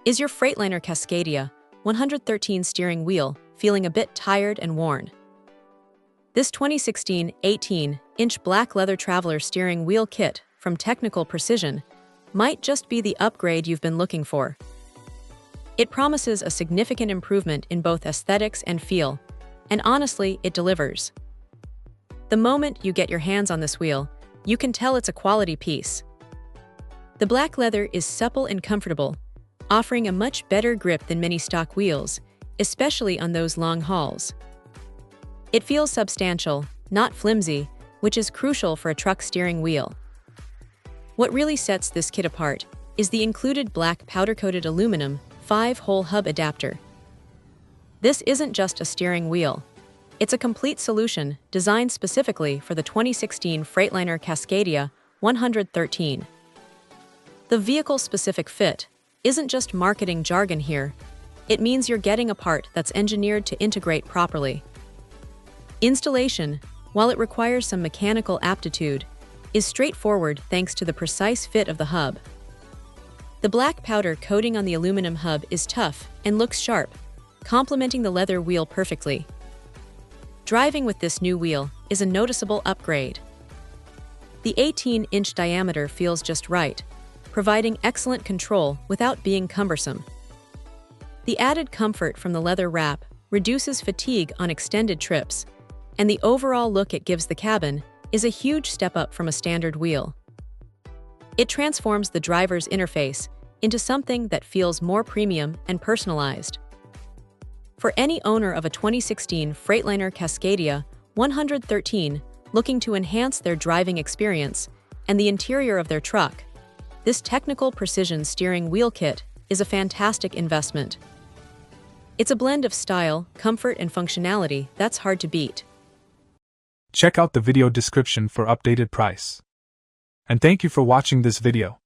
Is your Freightliner Cascadia 113 steering wheel feeling a bit tired and worn? This 2016 18-inch black leather traveler steering wheel kit from Technical Precision might just be the upgrade you've been looking for. It promises a significant improvement in both aesthetics and feel, and honestly, it delivers. The moment you get your hands on this wheel, you can tell it's a quality piece. The black leather is supple and comfortable, offering a much better grip than many stock wheels, especially on those long hauls. It feels substantial, not flimsy, which is crucial for a truck steering wheel. What really sets this kit apart is the included black powder-coated aluminum 5-hole hub adapter. This isn't just a steering wheel. It's a complete solution designed specifically for the 2016 Freightliner Cascadia 113. The vehicle-specific fit isn't just marketing jargon here. It means you're getting a part that's engineered to integrate properly. Installation, while it requires some mechanical aptitude, is straightforward thanks to the precise fit of the hub. The black powder coating on the aluminum hub is tough and looks sharp, complementing the leather wheel perfectly. Driving with this new wheel is a noticeable upgrade. The 18-inch diameter feels just right, providing excellent control without being cumbersome. The added comfort from the leather wrap reduces fatigue on extended trips, and the overall look it gives the cabin is a huge step up from a standard wheel. It transforms the driver's interface into something that feels more premium and personalized. For any owner of a 2016 Freightliner Cascadia 113 looking to enhance their driving experience and the interior of their truck, this Technical Precision steering wheel kit is a fantastic investment. It's a blend of style, comfort, and functionality that's hard to beat. Check out the video description for updated price. And thank you for watching this video.